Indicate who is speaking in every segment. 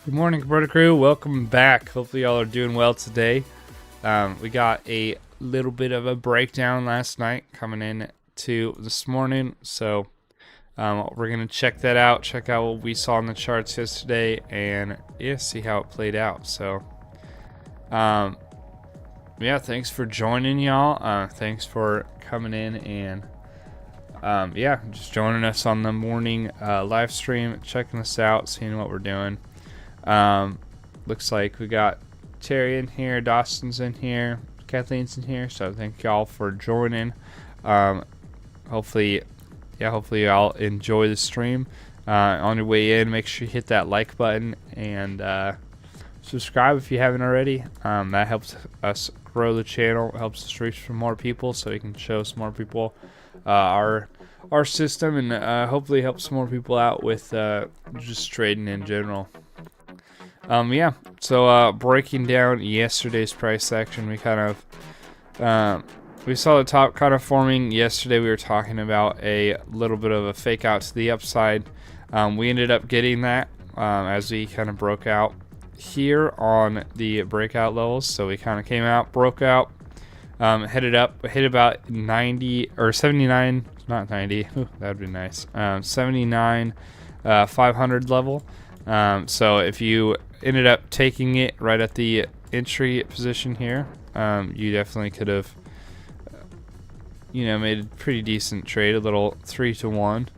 Speaker 1: Good morning, Roto Crew. Welcome back. Hopefully, y'all are doing well today. We got a little bit of a breakdown last night coming in to this morning, so we're gonna check that out. Check out what we saw in the charts yesterday, and see how it played out. So, thanks for joining, y'all. Thanks for coming in and just joining us on the morning live stream, checking us out, seeing what we're doing. Looks like we got Terry in here, Dawson's in here, Kathleen's in here, so thank y'all for joining. Hopefully y'all enjoy the stream. On your way in, make sure you hit that like button and subscribe if you haven't already. That helps us grow the channel, helps us reach for more people, so we can show some more people our system, and hopefully help some more people out with just trading in general. So breaking down yesterday's price action, we kind of we saw the top kind of forming yesterday. We were talking about a little bit of a fake out to the upside. We ended up getting that as we kind of broke out here on the breakout levels. So we kind of came out, broke out, headed up, hit about 90 or 79, not 90. Ooh, that'd be nice. 79 500 level. So if you ended up taking it right at the entry position here, you definitely could have made a pretty decent trade, a little 3-to-1.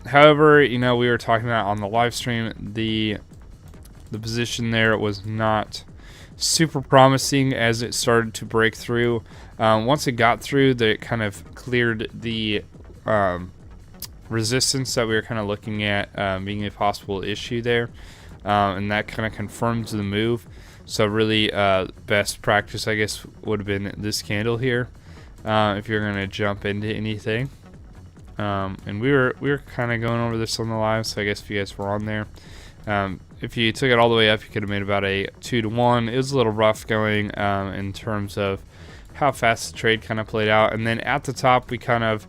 Speaker 1: However, we were talking about on the live stream, the position there was not super promising as it started to break through. Once it got through, it kind of cleared the resistance that we were kind of looking at being a possible issue there, and that kind of confirms the move. So really best practice, I guess, would have been this candle here if you're going to jump into anything. And we were kind of going over this on the live, so I guess if you guys were on there, if you took it all the way up, you could have made about a 2-to-1. It was a little rough going in terms of how fast the trade kind of played out. And then at the top, we kind of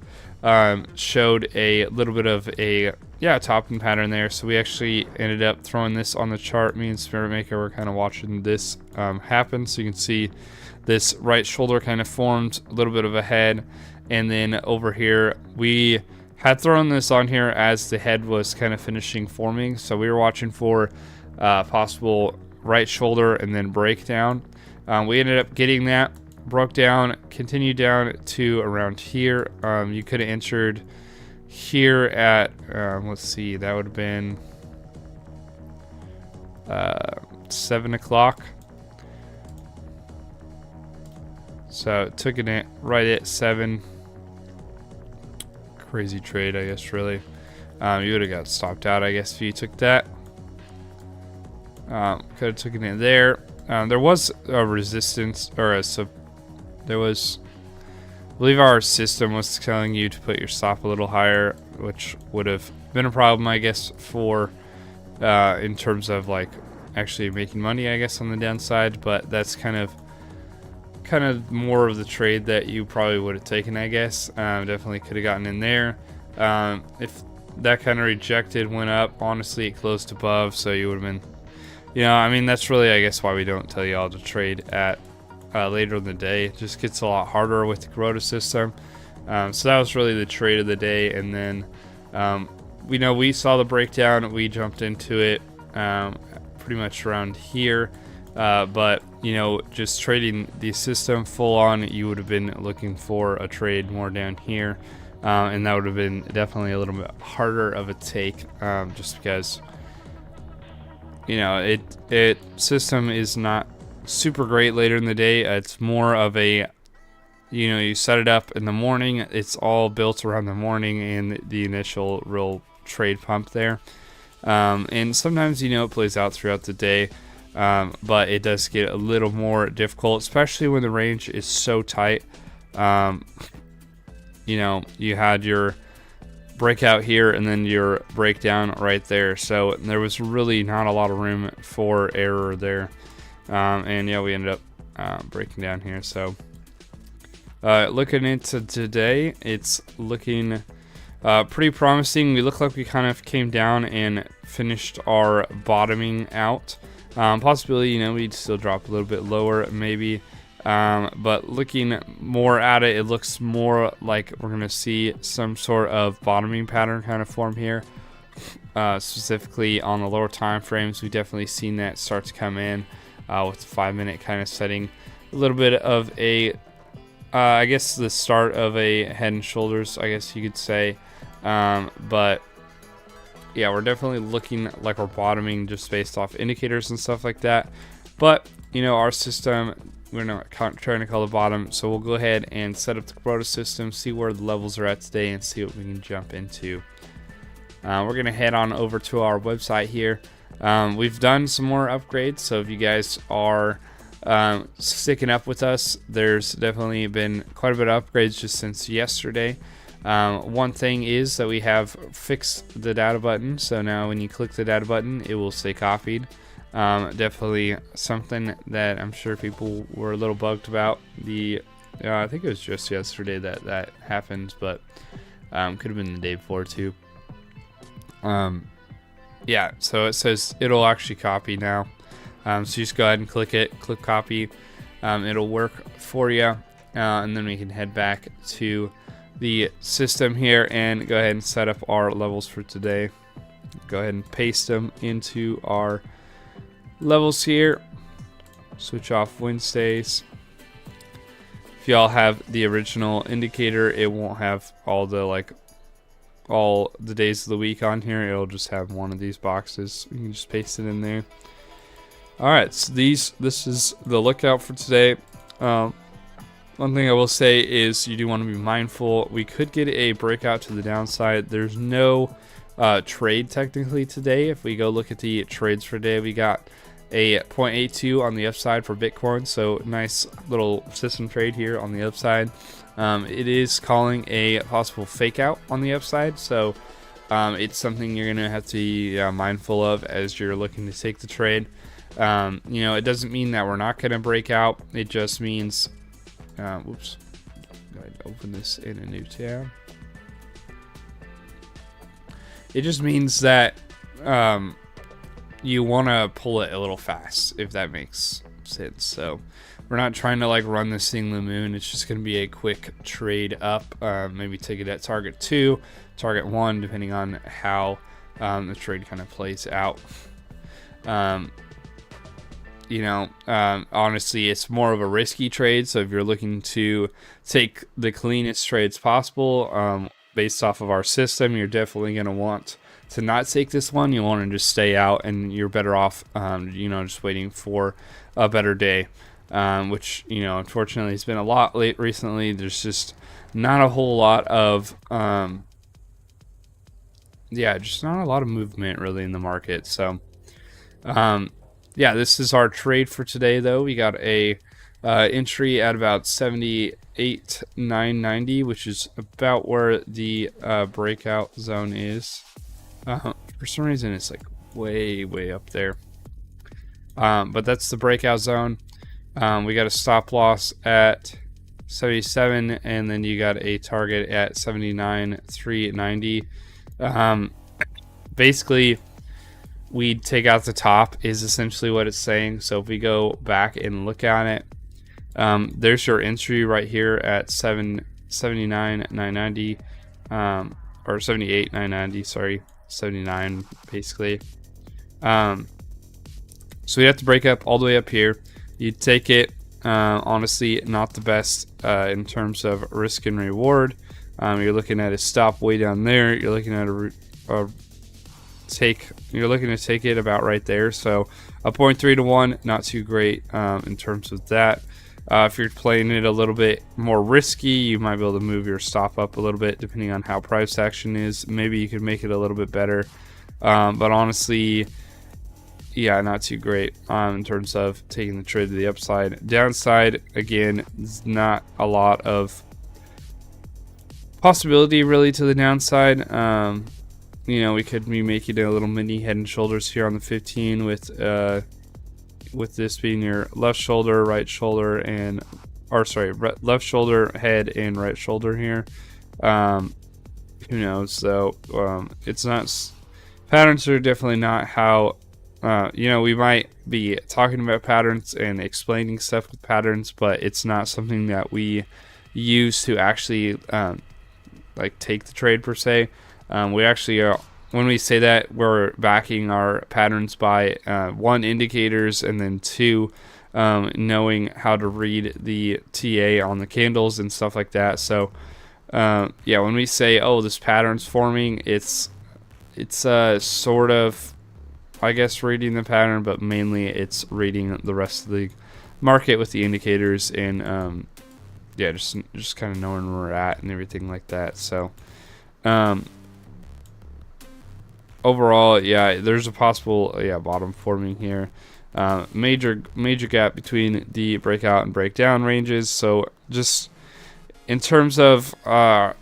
Speaker 1: showed a little bit of a topping pattern there. So we actually ended up throwing this on the chart. Me and Spirit Maker were kind of watching this happen. So you can see this right shoulder kind of formed a little bit of a head, and then over here we had thrown this on here as the head was kind of finishing forming. So we were watching for possible right shoulder and then breakdown. We ended up getting that, broke down, continued down to around here. You could have entered here at let's see, that would have been 7 o'clock. So took it right at 7. Crazy trade, I guess, really. You would have got stopped out, I guess, if you took that. Could have taken it there. There was a resistance, or there was, I believe our system was telling you to put your stop a little higher, which would have been a problem, I guess, for in terms of like actually making money, I guess, on the downside. But that's kind of more of the trade that you probably would have taken, I guess. Definitely could have gotten in there. If that kind of rejected, went up, honestly, it closed above, so you would have been, that's really, I guess, why we don't tell y'all to trade at later in the day. It just gets a lot harder with the Kuroda system. So that was really the trade of the day. And then, we saw the breakdown. We jumped into it pretty much around here. But just trading the system full on, you would have been looking for a trade more down here, and that would have been definitely a little bit harder of a take, just because it system is not super great later in the day. It's more of a you set it up in the morning. It's all built around the morning and the initial real trade pump there, and sometimes it plays out throughout the day. But it does get a little more difficult, especially when the range is so tight. You had your breakout here and then your breakdown right there. So there was really not a lot of room for error there. We ended up breaking down here. So looking into today, it's looking pretty promising. We look like we kind of came down and finished our bottoming out. Possibility, you know, we'd still drop a little bit lower maybe, but looking more at it, it looks more like we're gonna see some sort of bottoming pattern kind of form here. Specifically on the lower time frames, we definitely seen that start to come in with the 5-minute kind of setting. A little bit of a I guess the start of a head and shoulders, I guess you could say, but yeah, we're definitely looking like we're bottoming just based off indicators and stuff like that. But you know, our system, we're not trying to call the bottom, so we'll go ahead and set up the Kubota system, see where the levels are at today, and see what we can jump into. We're gonna head on over to our website here. We've done some more upgrades, so if you guys are sticking up with us, there's definitely been quite a bit of upgrades just since yesterday. One thing is that we have fixed the data button, so now when you click the data button, it will stay copied. Definitely something that I'm sure people were a little bugged about. I think it was just yesterday that happened, but could have been the day before too. Yeah, so it says it'll actually copy now. So you just go ahead and click it, click copy. It'll work for you, and then we can head back to the system here and go ahead and set up our levels for today. Go ahead and paste them into our levels here. Switch off Wednesdays. If y'all have the original indicator, it won't have all the days of the week on here. It'll just have one of these boxes. You can just paste it in there. Alright, so this is the lookout for today. One thing I will say is you do want to be mindful. We could get a breakout to the downside. There's no trade technically today. If we go look at the trades for today, we got a 0.82 on the upside for Bitcoin. So nice little system trade here on the upside. It is calling a possible fake out on the upside. So it's something you're going to have to be mindful of as you're looking to take the trade. You know, it doesn't mean that we're not going to break out. It just means, whoops, go ahead and open this in a new tab. It just means that you want to pull it a little fast, if that makes sense. So we're not trying to like run this thing the moon. It's just going to be a quick trade up, maybe take it at target 2, target 1, depending on how the trade kind of plays out. You know, honestly, it's more of a risky trade. So if you're looking to take the cleanest trades possible, based off of our system, you're definitely going to want to not take this one. You want to just stay out, and you're better off, you know, just waiting for a better day, which, you know, unfortunately has been a lot late recently. There's just not a whole lot of, yeah, just not a lot of movement really in the market. So, yeah, this is our trade for today, though. We got a entry at about 78,990, which is about where the breakout zone is. For some reason, it's like way up there. But that's the breakout zone. We got a stop loss at 77, and then you got a target at 79,390. Basically, we'd take out the top is essentially what it's saying. So if we go back and look at it, there's your entry right here at 79,990, or 78,990, sorry, 79 basically. So we have to break up all the way up here. You take it, honestly, not the best in terms of risk and reward. You're looking at a stop way down there. You're looking at you're looking to take it about right there. So a 0.3 to 1, not too great in terms of that. If you're playing it a little bit more risky, you might be able to move your stop up a little bit depending on how price action is. Maybe you could make it a little bit better, but honestly, yeah, not too great in terms of taking the trade to the upside. Downside, again, is not a lot of possibility really to the downside. You know, we could be making a little mini head and shoulders here on the 15 with this being your left shoulder, right shoulder, and, or sorry, left shoulder, head, and right shoulder here. Who knows? So it's not Patterns are definitely not how, you know, we might be talking about patterns and explaining stuff with patterns, but it's not something that we use to actually like take the trade per se. We actually are, when we say that, we're backing our patterns by one, indicators, and then two, knowing how to read the TA on the candles and stuff like that. So yeah, when we say, oh, this pattern's forming, it's sort of, I guess, reading the pattern, but mainly it's reading the rest of the market with the indicators and yeah, just kind of knowing where we're at and everything like that. So overall, yeah, there's a possible bottom forming here. Major gap between the breakout and breakdown ranges. So just in terms of how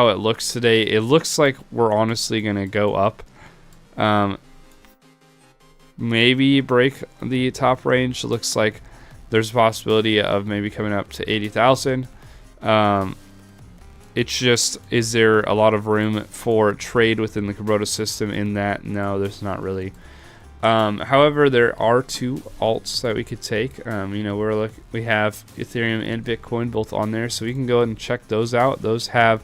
Speaker 1: it looks today, it looks like we're honestly gonna go up. Maybe break the top range. It looks like there's a possibility of maybe coming up to 80,000. It's just, is there a lot of room for trade within the Kubota system in that? No, there's not really. However, there are two alts that we could take. You know, we have Ethereum and Bitcoin both on there, so we can go ahead and check those out. Those have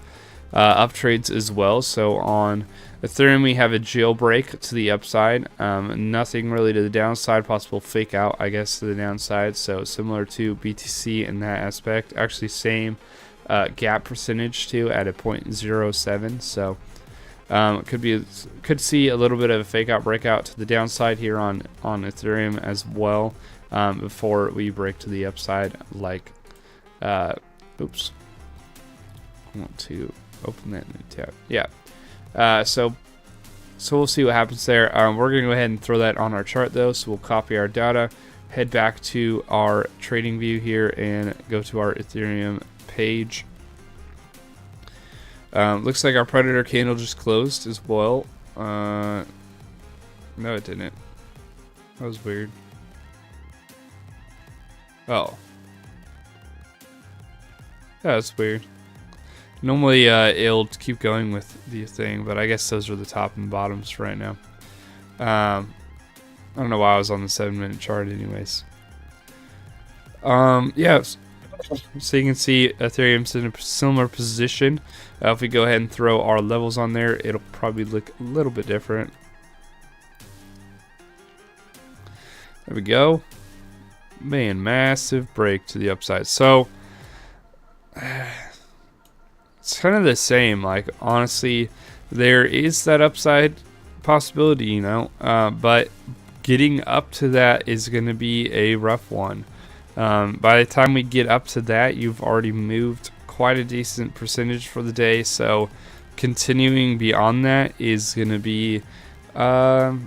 Speaker 1: up trades as well. So on Ethereum, we have a jailbreak to the upside. Nothing really to the downside. Possible fake out, I guess, to the downside. So similar to BTC in that aspect. Actually, same gap percentage too at a 0.07. So could see a little bit of a fake out breakout to the downside here on Ethereum as well before we break to the upside. Like, oops, I want to open that new tab. Yeah. So we'll see what happens there. We're gonna go ahead and throw that on our chart though. So we'll copy our data, head back to our trading view here, and go to our Ethereum page. Looks like our predator candle just closed as well. No, it didn't. That was weird. Oh, that's weird. Normally, it'll keep going with the thing, but I guess those are the top and bottoms right now. I don't know why I was on the 7-minute chart anyways. Yeah, so you can see Ethereum's in a similar position. If we go ahead and throw our levels on there, it'll probably look a little bit different. There we go. Man, massive break to the upside. So it's kind of the same. Like, honestly, there is that upside possibility, you know, but getting up to that is going to be a rough one. By the time we get up to that, you've already moved quite a decent percentage for the day. So continuing beyond that is going to be, I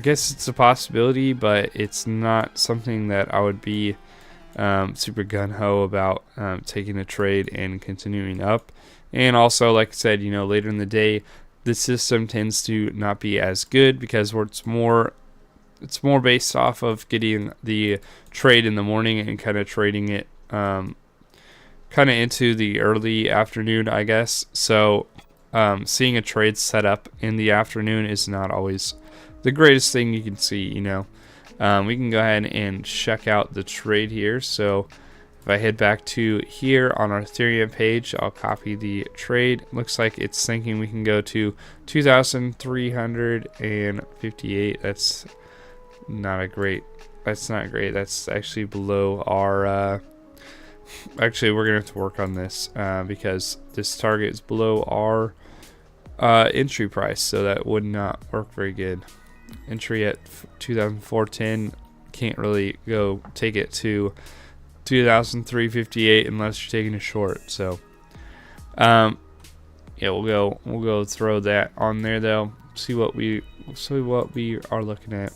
Speaker 1: guess it's a possibility, but it's not something that I would be super gun-ho about taking a trade and continuing up. And also, like I said, you know, later in the day, the system tends to not be as good because it's more based off of getting the trade in the morning and kind of trading it kind of into the early afternoon, I guess. So seeing a trade set up in the afternoon is not always the greatest thing you can see, you know. We can go ahead and check out the trade here. So if I head back to here on our Ethereum page, I'll copy the trade. Looks like it's thinking we can go to 2,358. That's not great. That's actually below our actually, we're gonna have to work on this because this target is below our entry price, so that would not work very good. Entry at 2,410, can't really go take it to 2,358 unless you're taking a short. So yeah, we'll go throw that on there though. See what we are looking at.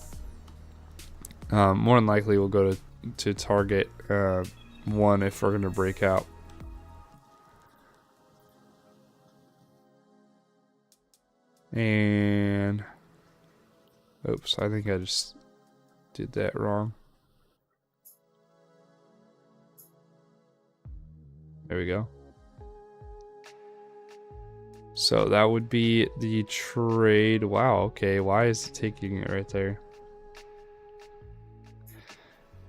Speaker 1: More than likely we'll go to target 1 if we're gonna break out. And oops, I think I just did that wrong. There we go. So that would be the trade. Wow, okay, why is it taking it right there?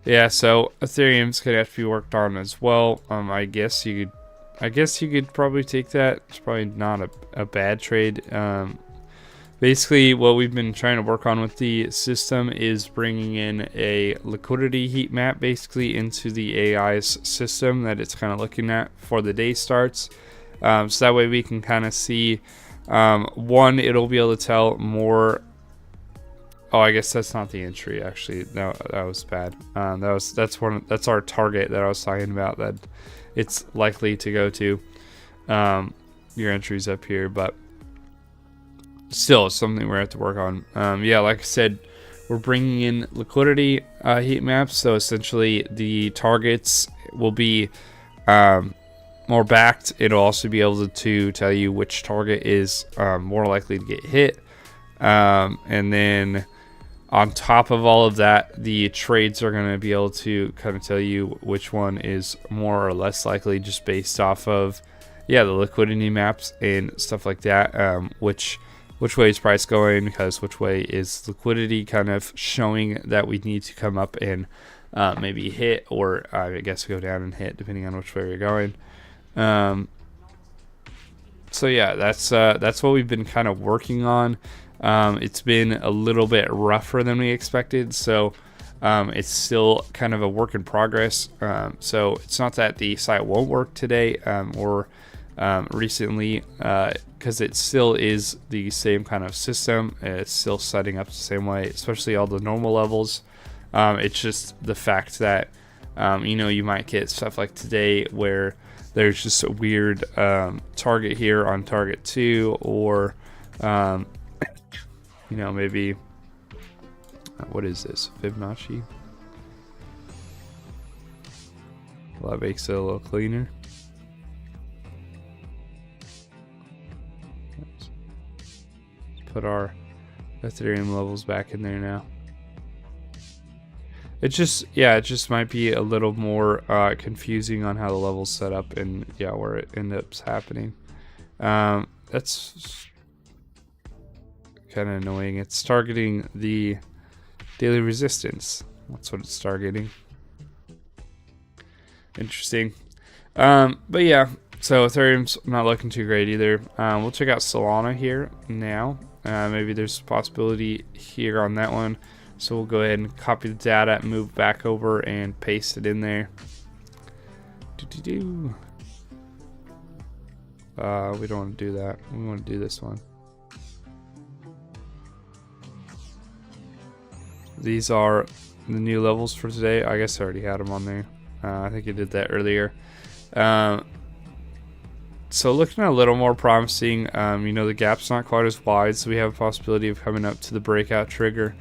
Speaker 1: Yeah, so Ethereum's gonna have to be worked on as well. I guess you could probably take that. It's probably not a bad trade. Basically, what we've been trying to work on with the system is bringing in a liquidity heat map basically into the AI's system that it's kind of looking at before the day starts. So that way we can kind of see, one, it'll be able to tell more. Oh, I guess that's not the entry actually. No, that was bad. That's our target that I was talking about, that it's likely to go to. Your entries up here, but still it's something we're going to have to work on. Yeah, like I said, we're bringing in liquidity heat maps, so essentially the targets will be more backed. It'll also be able to tell you which target is more likely to get hit, and then on top of all of that, the trades are going to be able to kind of tell you which one is more or less likely, just based off of, yeah, the liquidity maps and stuff like that. Which way is price going, because which way is liquidity kind of showing that we need to come up and maybe hit, or I guess go down and hit, depending on which way you're going. So yeah, that's what we've been kind of working on. It's been a little bit rougher than we expected, so it's still kind of a work in progress. So it's not that the site won't work today or recently, because it still is the same kind of system. It's still setting up the same way, especially all the normal levels. It's just the fact that you might get stuff like today where there's just a weird target here on target 2, or maybe what is this, Fibonacci? Well, that makes it a little cleaner. Let's put our Ethereum levels back in there now. It just might be a little more confusing on how the levels set up, and yeah, where it ends up happening. That's kind of annoying. It's targeting the daily resistance. That's what it's targeting. Interesting. But yeah, so Ethereum's not looking too great either. We'll check out Solana here now. Maybe there's a possibility here on that one. So we'll go ahead and copy the data, move back over, and paste it in there. We don't want to do that. We want to do this one. These are the new levels for today. I guess I already had them on there. I think I did that earlier. So looking a little more promising. The gap's not quite as wide, so we have a possibility of coming up to the breakout trigger.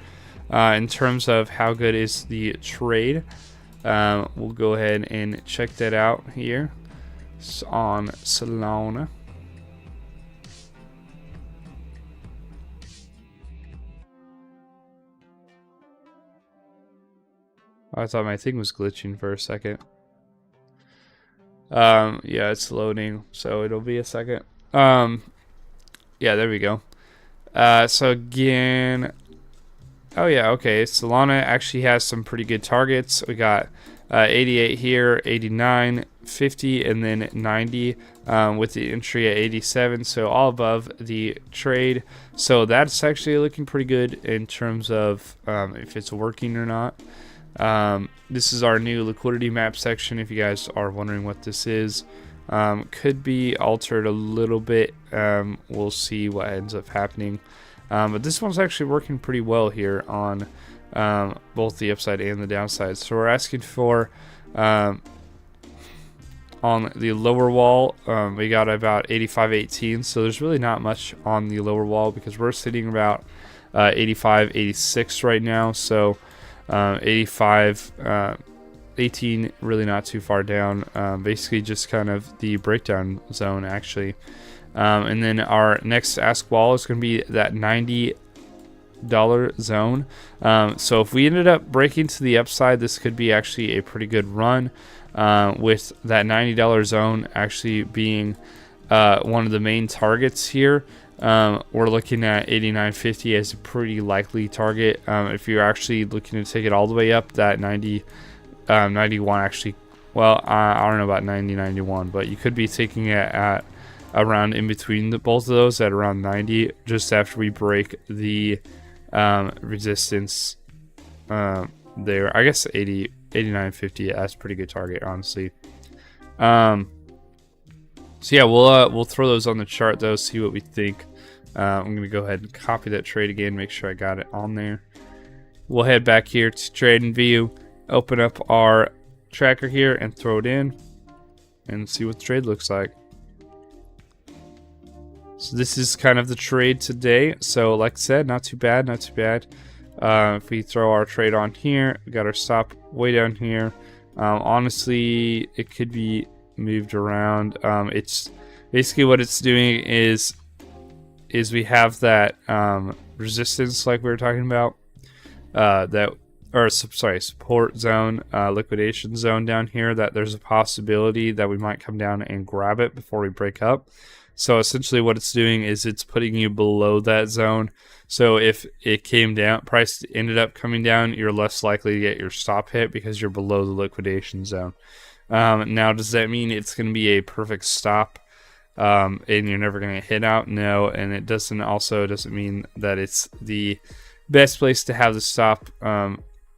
Speaker 1: In terms of how good is the trade, we'll go ahead and check that out here on Solana. I thought my thing was glitching for a second. Yeah, it's loading, so it'll be a second. Yeah, there we go. So again, oh yeah, okay, Solana actually has some pretty good targets. We got 88 here, 89, 50, and then 90 with the entry at 87, so all above the trade. So that's actually looking pretty good in terms of if it's working or not. This is our new liquidity map section, if you guys are wondering what this is. Could be altered a little bit. We'll see what ends up happening. But this one's actually working pretty well here on both the upside and the downside. So we're asking for on the lower wall, we got about 85.18. So there's really not much on the lower wall because we're sitting about 85.86 right now. So 85.18 really not too far down. Basically just kind of the breakdown zone actually. And then our next ask wall is going to be that $90 zone. So if we ended up breaking to the upside, this could be actually a pretty good run, with that $90 zone actually being one of the main targets here. We're looking at 89.50 as a pretty likely target. If you're actually looking to take it all the way up, that 91 actually, well, I don't know about 91, but you could be taking it at around in between both of those at around 90, just after we break the resistance there. I guess 89.50, that's a pretty good target, honestly. So yeah, we'll throw those on the chart though, see what we think. I'm gonna go ahead and copy that trade again, make sure I got it on there. We'll head back here to trade and view, open up our tracker here and throw it in and see what the trade looks like. So this is kind of the trade today. So like I said, not too bad, not too bad. If we throw our trade on here, we got our stop way down here. Honestly, it could be moved around. It's basically what it's doing is we have that resistance like we were talking about, support zone, liquidation zone down here, that there's a possibility that we might come down and grab it before we break up. So essentially what it's doing is it's putting you below that zone. So if it came down, price ended up coming down, you're less likely to get your stop hit because you're below the liquidation zone. Now, does that mean it's going to be a perfect stop and you're never going to hit out? No, and it doesn't mean that it's the best place to have the stop,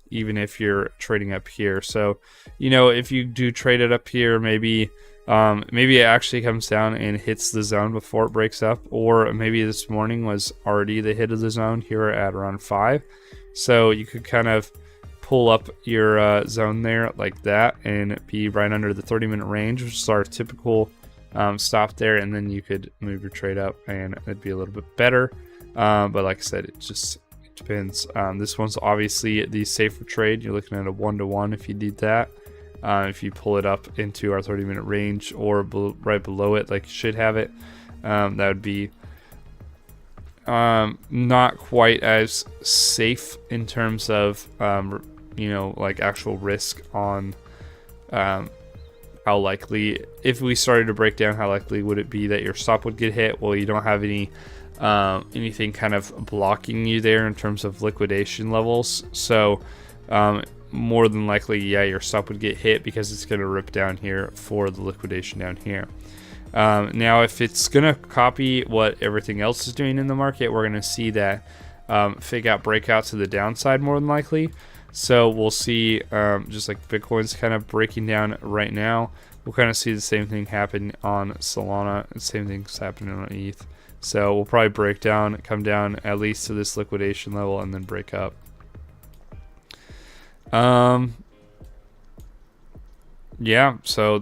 Speaker 1: even if you're trading up here. So, you know, if you do trade it up here, maybe it actually comes down and hits the zone before it breaks up, or maybe this morning was already the hit of the zone here at around 5. So you could kind of pull up your zone there like that and be right under the 30-minute range, which is our typical stop there, and then you could move your trade up and it'd be a little bit better. But like I said, it depends. This one's obviously the safer trade. You're looking at a 1-to-1 if you need that. If you pull it up into our 30-minute range or right below it, like you should have it, that would be not quite as safe in terms of you know, like actual risk on how likely, if we started to break down, how likely would it be that your stop would get hit? Well, you don't have any anything kind of blocking you there in terms of liquidation levels, so more than likely, yeah, your stop would get hit because it's going to rip down here for the liquidation down here. Now, if it's going to copy what everything else is doing in the market, we're going to see that fake out breakout to the downside more than likely. So we'll see, just like Bitcoin's kind of breaking down right now, we'll kind of see the same thing happen on Solana, and same thing's happening on ETH. So we'll probably break down, come down at least to this liquidation level, and then break up. Yeah, so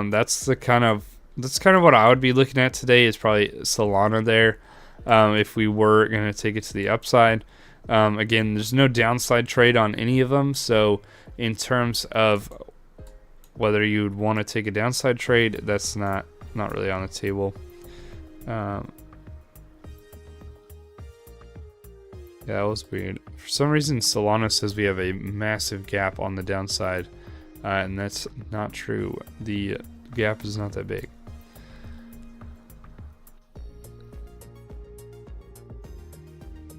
Speaker 1: that's kind of what I would be looking at today, is probably Solana there, if we were going to take it to the upside. Again, there's no downside trade on any of them, so in terms of whether you would want to take a downside trade, that's not really on the table. Yeah, that was weird. For some reason, Solana says we have a massive gap on the downside, and that's not true. The gap is not that big.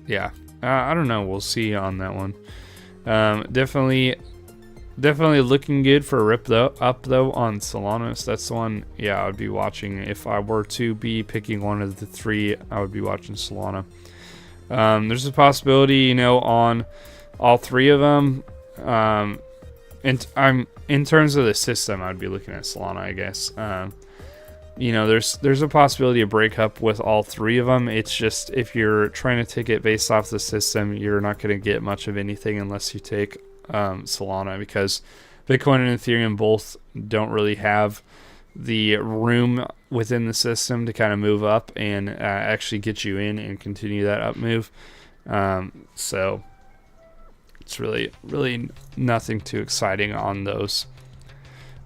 Speaker 1: Yeah, I don't know. We'll see on that one. Definitely looking good for a rip up though on Solana. So that's the one, yeah, I would be watching. If I were to be picking one of the three, I would be watching Solana. There's a possibility, you know, on all three of them. And I'm in terms of the system, I'd be looking at Solana, I guess. You know, there's a possibility of breakup with all three of them. It's just, if you're trying to take it based off the system, you're not going to get much of anything unless you take Solana, because Bitcoin and Ethereum both don't really have the room within the system to kind of move up and actually get you in and continue that up move. So it's really nothing too exciting on those.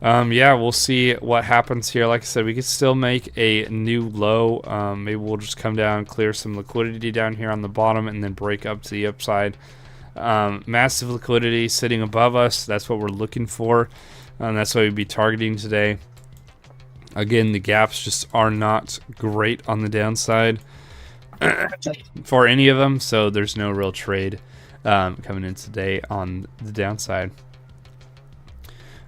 Speaker 1: Yeah, we'll see what happens here. Like I said, we could still make a new low. Maybe we'll just come down, clear some liquidity down here on the bottom, and then break up to the upside. Massive liquidity sitting above us. That's what we're looking for. That's what we'd be targeting today. Again, the gaps just are not great on the downside for any of them, so there's no real trade coming in today on the downside.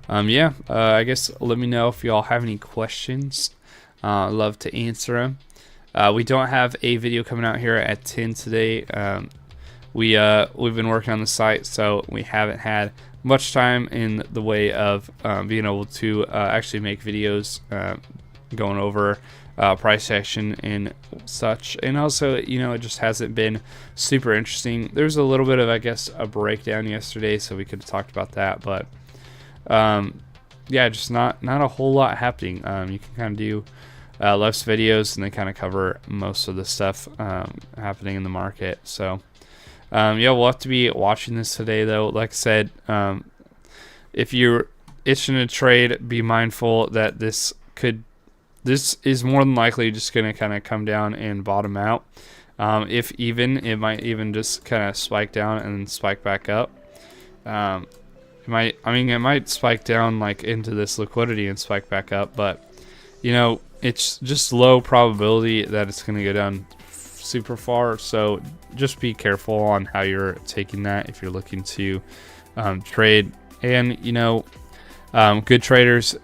Speaker 1: I guess let me know if y'all have any questions. I'd love to answer them. We don't have a video coming out here at 10 today. We've been working on the site, so we haven't had much time in the way of being able to actually make videos going over price action and such. And also, it just hasn't been super interesting. There's a little bit of, I guess, a breakdown yesterday, so we could have talked about that, but yeah, just not a whole lot happening. You can kind of do less videos, and they kind of cover most of the stuff happening in the market. So yeah, we'll have to be watching this today, though. Like I said, if you're itching to trade, be mindful that this is more than likely just going to kind of come down and bottom out. If even, it might even just kind of spike down and then spike back up. It might spike down like into this liquidity and spike back up, but it's just low probability that it's going to go down super far. So just be careful on how you're taking that if you're looking to trade. And good traders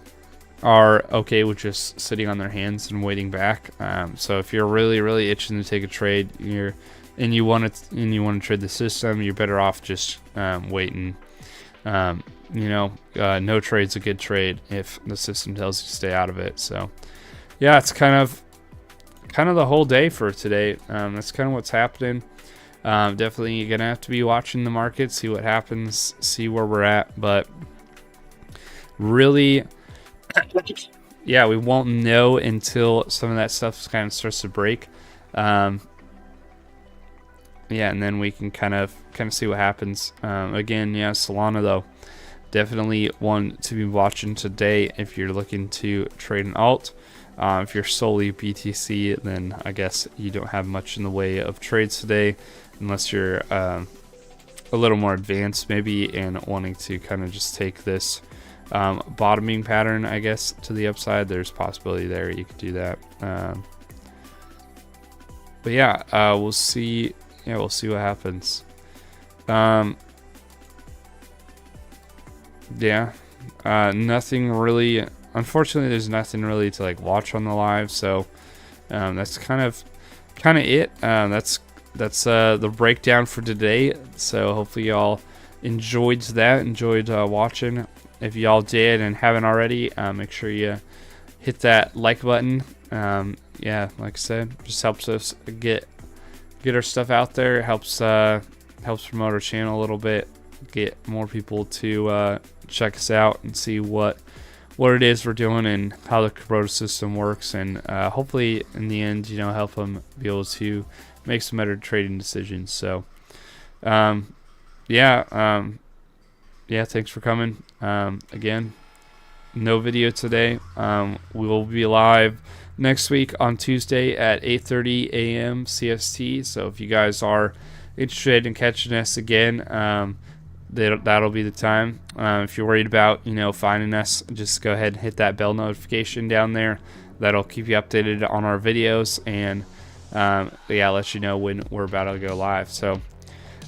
Speaker 1: are okay with just sitting on their hands and waiting back. So if you're really itching to take a trade, and you want to trade the system, you're better off just waiting. No trade's a good trade if the system tells you to stay out of it. So yeah, it's kind of the whole day for today. That's kind of what's happening. Definitely gonna have to be watching the market, see what happens, see where we're at. But really, yeah, we won't know until some of that stuff kind of starts to break. Yeah, and then we can kind of see what happens. Again, yeah, Solana though, definitely one to be watching today if you're looking to trade an alt. If you're solely BTC, then I guess you don't have much in the way of trades today, unless you're a little more advanced maybe and wanting to kind of just take this bottoming pattern, I guess, to the upside. There's possibility there you could do that. But yeah, we'll see. Yeah, we'll see what happens. Yeah, nothing really. Unfortunately, there's nothing really to like watch on the live, so that's kind of it. That's the breakdown for today. So hopefully y'all enjoyed watching. If y'all did and haven't already, make sure you hit that like button. Yeah, like I said, just helps us get our stuff out there. It helps promote our channel a little bit, get more people to check us out and see what it is we're doing and how the Kubota system works, and hopefully in the end, help them be able to make some better trading decisions. So yeah, thanks for coming. Again, no video today. We will be live next week on Tuesday at 8:30 a.m. CST. So if you guys are interested in catching us again, that'll be the time. If you're worried about finding us, just go ahead and hit that bell notification down there. That'll keep you updated on our videos, and yeah, let you know when we're about to go live. So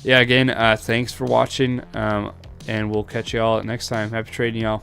Speaker 1: yeah, again, thanks for watching, and we'll catch you all next time. Happy trading, y'all.